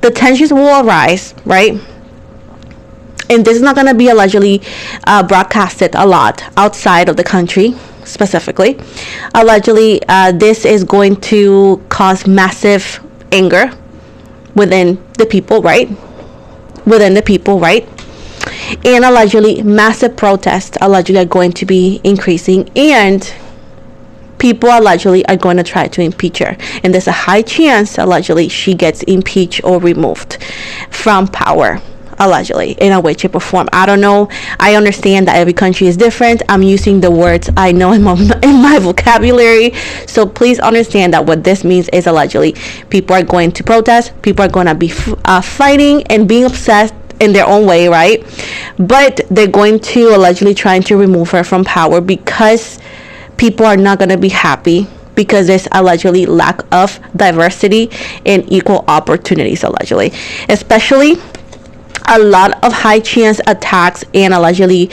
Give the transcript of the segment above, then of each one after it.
the tensions will arise, right? And this is not going to be allegedly broadcasted a lot outside of the country specifically. Allegedly, this is going to cause massive anger within the people, right? Within the people, right? And allegedly, massive protests allegedly are going to be increasing, and people allegedly are going to try to impeach her, and there's a high chance allegedly she gets impeached or removed from power, allegedly, in a way, shape, or form. I don't know. I understand that every country is different. I'm using the words I know in my vocabulary, so please understand that what this means is allegedly people are going to protest, people are going to be fighting and being upset in their own way, right? But they're going to allegedly trying to remove her from power because people are not going to be happy, because there's allegedly lack of diversity and equal opportunities, allegedly, especially a lot of high chance attacks and allegedly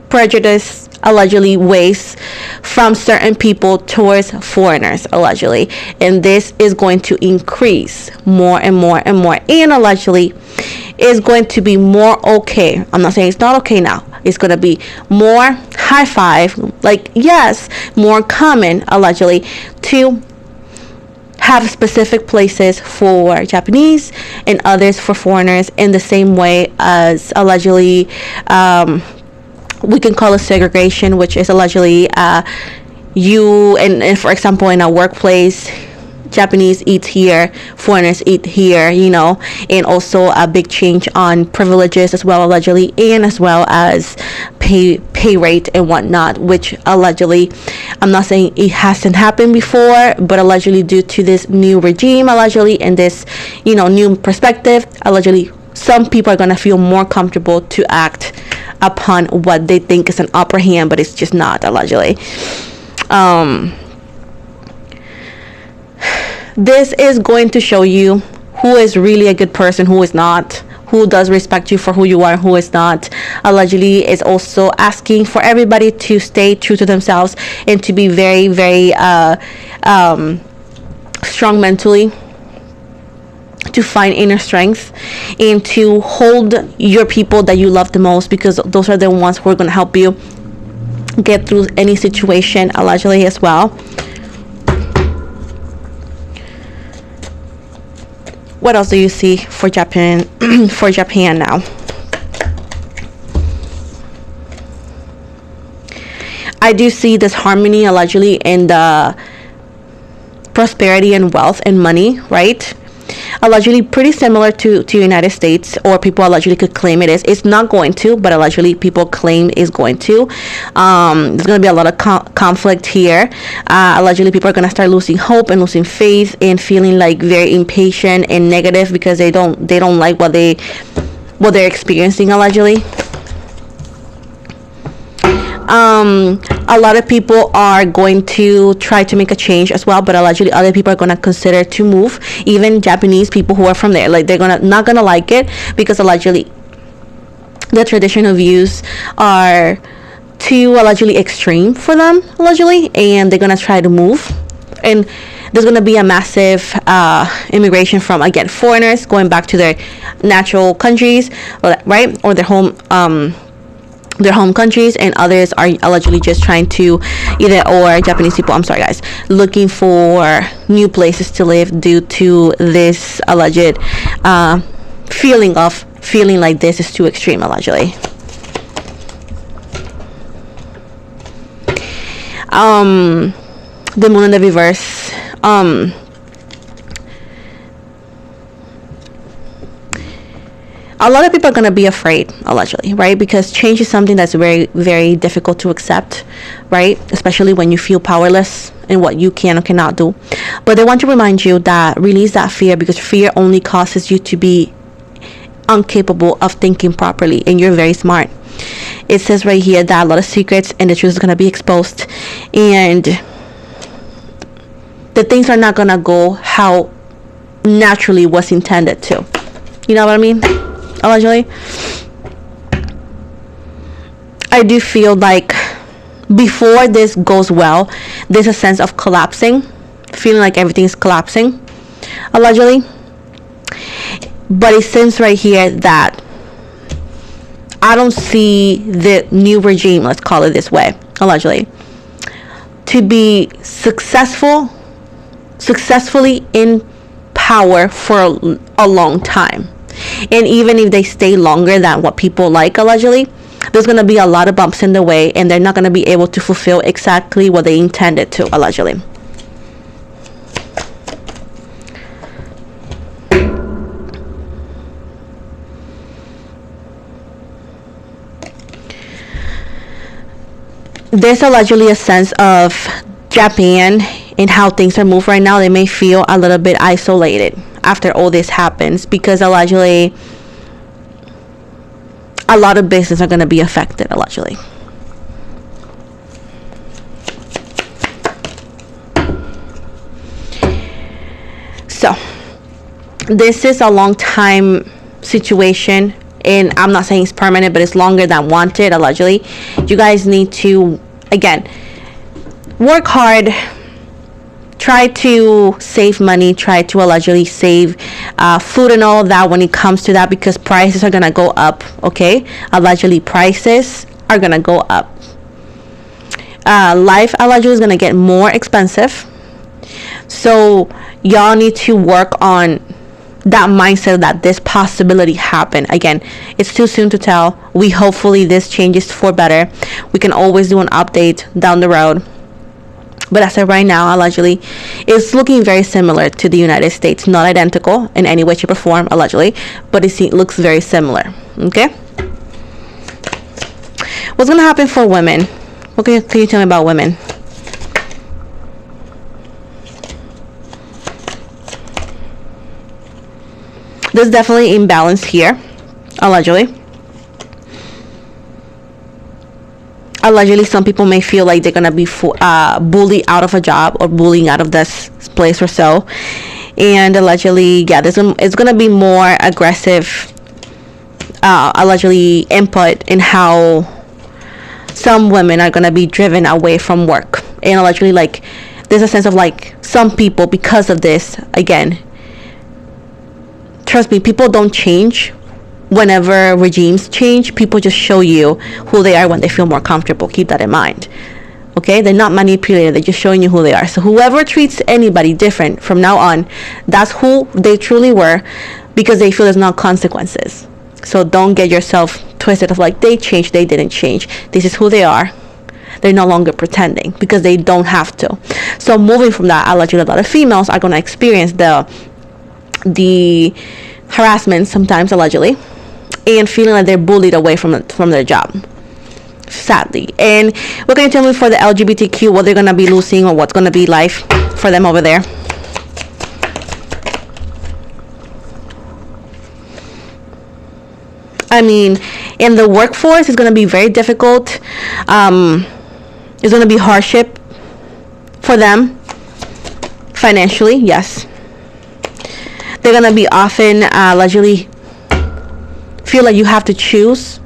prejudice, allegedly ways from certain people towards foreigners, allegedly, and this is going to increase more and more and more, and allegedly is going to be more okay. I'm not saying it's not okay now. It's going to be more high five, like, yes, more common allegedly to have specific places for Japanese and others for foreigners, in the same way as allegedly we can call it segregation, which is allegedly you and for example in a workplace, Japanese eat here, foreigners eat here, you know, and also a big change on privileges as well, allegedly, and as well as pay rate and whatnot, which allegedly, I'm not saying it hasn't happened before, but allegedly due to this new regime, allegedly, and this, you know, new perspective, allegedly, some people are going to feel more comfortable to act upon what they think is an upper hand, but it's just not, allegedly. This is going to show you who is really a good person, who is not, who does respect you for who you are, who is not. Allegedly is also asking for everybody to stay true to themselves and to be very, very strong mentally, to find inner strength and to hold your people that you love the most, because those are the ones who are going to help you get through any situation, allegedly, as well. What else do you see for Japan for Japan now? I do see this harmony allegedly in the prosperity and wealth and money, right? Allegedly pretty similar to United States, or people allegedly could claim it is. It's not going to, but allegedly people claim is going to. There's going to be a lot of conflict here. Allegedly people are going to start losing hope and losing faith and feeling like very impatient and negative because they don't like what they're experiencing, allegedly. A lot of people are going to try to make a change as well, but allegedly other people are going to consider to move. Even Japanese people who are from there, like, they're not gonna like it because allegedly the traditional views are too allegedly extreme for them, allegedly, and they're gonna try to move. And there's going to be a massive immigration from, again, foreigners going back to their natural countries, right, or their home countries, and others are allegedly just trying to or Japanese people, I'm sorry guys, looking for new places to live due to this alleged feeling like this is too extreme, allegedly. The moon in the reverse. A lot of people are going to be afraid, allegedly, right? Because change is something that's very, very difficult to accept, right? Especially when you feel powerless in what you can or cannot do. But they want to remind you that release that fear, because fear only causes you to be incapable of thinking properly, and you're very smart. It says right here that a lot of secrets and the truth is going to be exposed, and the things are not going to go how naturally was intended to. You know what I mean? Allegedly, I do feel like before this goes well, there's a sense of collapsing, feeling like everything's collapsing, allegedly. But it seems right here that I don't see the new regime, let's call it this way, allegedly, to be successfully in power for a long time. And even if they stay longer than what people like, allegedly, there's going to be a lot of bumps in the way, and they're not going to be able to fulfill exactly what they intended to, allegedly. There's allegedly a sense of Japan and how things are moved right now. They may feel a little bit isolated after all this happens, because allegedly a lot of business are going to be affected, allegedly. So this is a long time situation, and I'm not saying it's permanent, but it's longer than wanted, allegedly. You guys need to, again, work hard, try to save money, try to allegedly save food and all that when it comes to that, because prices are gonna go up. Okay, allegedly prices are gonna go up. Life allegedly is gonna get more expensive, so y'all need to work on that mindset that this possibility happen. Again, it's too soon to tell. We hopefully this changes for better. We can always do an update down the road, but as of right now, allegedly, it's looking very similar to the United States. Not identical in any way, shape, or form, allegedly, but it looks very similar. Okay? What's going to happen for women? What can you tell me about women? There's definitely imbalance here, allegedly. Allegedly, some people may feel like they're gonna be bullied out of a job or bullying out of this place or so, and allegedly, yeah, it's gonna be more aggressive, allegedly, input in how some women are gonna be driven away from work, and allegedly, like, there's a sense of like some people, because of this, again, trust me, people don't change. Whenever regimes change, people just show you who they are when they feel more comfortable. Keep that in mind. Okay, they're not manipulated, they're just showing you who they are. So whoever treats anybody different from now on, that's who they truly were, because they feel there's no consequences. So don't get yourself twisted of like they changed, they didn't change. This is who they are. They're no longer pretending, because they don't have to. So moving from that, allegedly, a lot of females are going to experience the harassment sometimes, allegedly, and feeling like they're bullied away from their job, sadly. And what can you tell me for the LGBTQ, what they're going to be losing, or what's going to be life for them over there? I mean, in the workforce, it's going to be very difficult. It's going to be hardship for them financially, yes. They're going to be often allegedly feel like you have to choose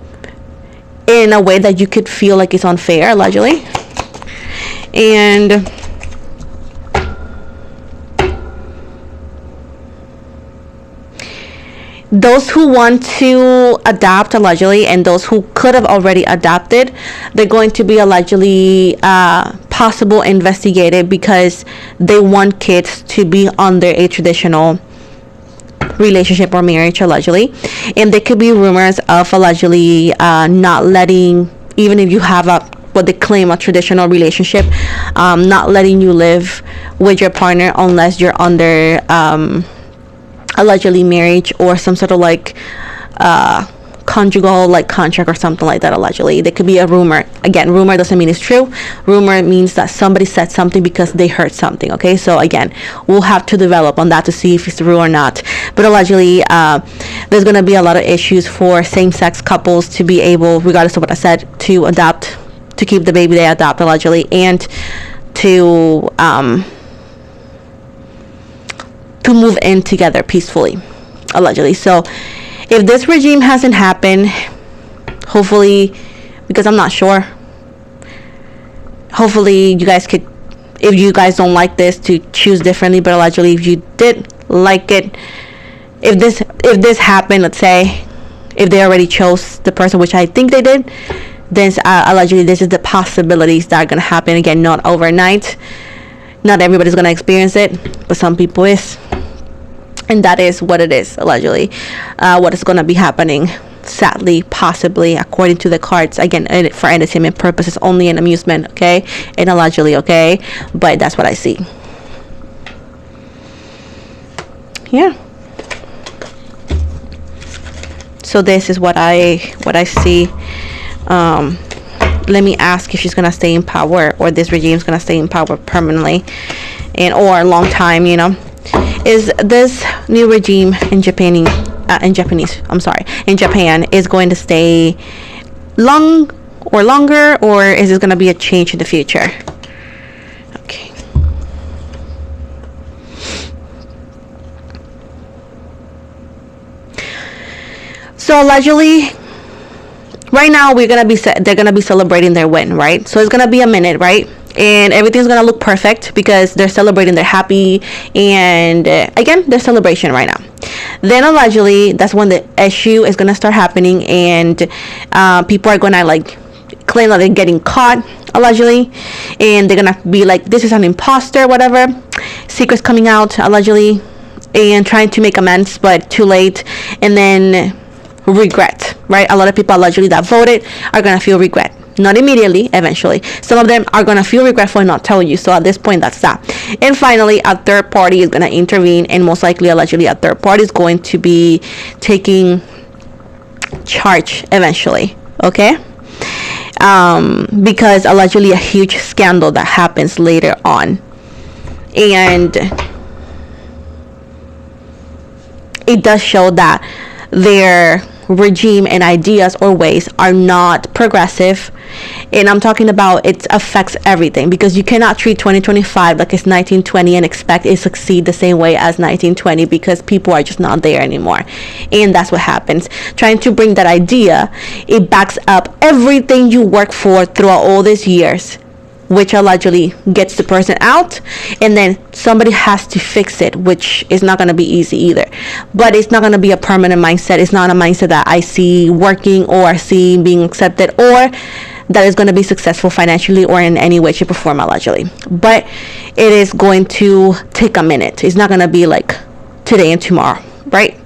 in a way that you could feel like it's unfair, allegedly. And those who want to adopt, allegedly, and those who could have already adopted, they're going to be allegedly possible investigated, because they want kids to be under a traditional relationship or marriage, allegedly. And there could be rumors of allegedly not letting, even if you have what they claim a traditional relationship, not letting you live with your partner unless you're under allegedly marriage or some sort of like conjugal like contract or something like that, allegedly. There could be a rumor. Again, rumor doesn't mean it's true. Rumor means that somebody said something because they heard something. Okay, so again, we'll have to develop on that to see if it's true or not. But allegedly, there's going to be a lot of issues for same-sex couples to be able, regardless of what I said, to adopt, to keep the baby they adopt, allegedly, and to move in together peacefully, allegedly. So if this regime hasn't happened, hopefully, because I'm not sure, hopefully you guys could if you guys don't like this, to choose differently. But allegedly, if you did like it, if this happened, let's say if they already chose the person, which I think they did, then allegedly this is the possibilities that are going to happen. Again, not overnight, not everybody's going to experience it, but some people is, and that is what it is, allegedly what is going to be happening, sadly, possibly, according to the cards. Again, for entertainment purposes only, and amusement, okay, and allegedly, okay, but that's what I see. Yeah, so this is what I see. Let me ask if she's gonna stay in power, or this regime's gonna stay in power permanently, and or a long time, you know. Is this new regime in Japan is going to stay long or longer, or is it going to be a change in the future? Okay. So allegedly, right now they're gonna be celebrating their win, right? So it's gonna be a minute, right? And everything's gonna look perfect because they're celebrating, they're happy, and again, there's celebration right now. Then allegedly, that's when the issue is gonna start happening, and people are gonna like claim that they're getting caught, allegedly, and they're gonna be like, this is an imposter, whatever, secrets coming out, allegedly, and trying to make amends, but too late, and then regret, right? A lot of people allegedly that voted are gonna feel regret. Not immediately, eventually. Some of them are gonna feel regretful and not tell you. So at this point, that's that. And finally, a third party is gonna intervene, and most likely, allegedly, a third party is going to be taking charge eventually. Okay, because allegedly a huge scandal that happens later on, and it does show that their regime and ideas or ways are not progressive. And I'm talking about, it affects everything, because you cannot treat 2025 like it's 1920 and expect it to succeed the same way as 1920, because people are just not there anymore. And that's what happens. Trying to bring that idea, it backs up everything you work for throughout all these years, which allegedly gets the person out, and then somebody has to fix it, which is not going to be easy either. But it's not going to be a permanent mindset. It's not a mindset that I see working, or I see being accepted, or that is going to be successful financially or in any way, shape, or form, allegedly. But it is going to take a minute. It's not going to be like today and tomorrow, right?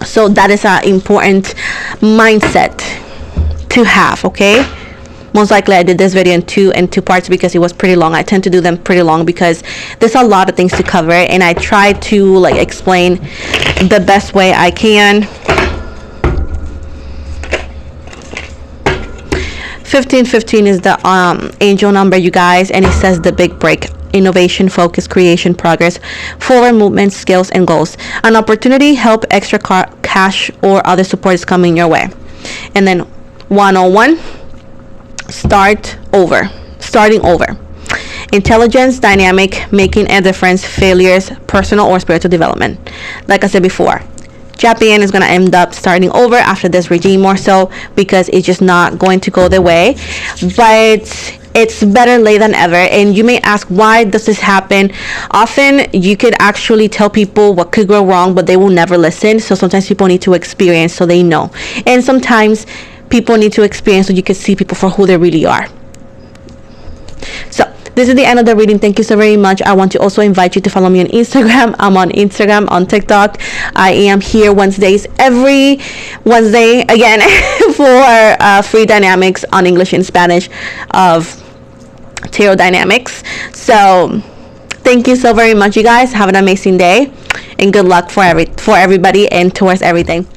So that is an important mindset to have, okay? Most likely I did this video in two parts because it was pretty long. I tend to do them pretty long because there's a lot of things to cover, and I try to like explain the best way I can. 1515 is the angel number, you guys, and it says the big break: innovation, focus, creation, progress, forward movement, skills, and goals. An opportunity, help, extra cash, or other support is coming your way. And then 101, starting over. Intelligence, dynamic, making a difference, failures, personal or spiritual development. Like I said before, Japan is going to end up starting over after this regime, more so because it's just not going to go their way. But it's better late than ever. And you may ask, why does this happen? Often you could actually tell people what could go wrong, but they will never listen. So sometimes people need to experience so they know. And sometimes people need to experience so you can see people for who they really are. So this is the end of the reading. Thank you so very much. I want to also invite you to follow me on Instagram. I'm on Instagram, on TikTok. I am here Wednesdays, every Wednesday again, for free dynamics on English and Spanish of tarot dynamics. So thank you so very much, you guys. Have an amazing day, and good luck for everybody and towards everything.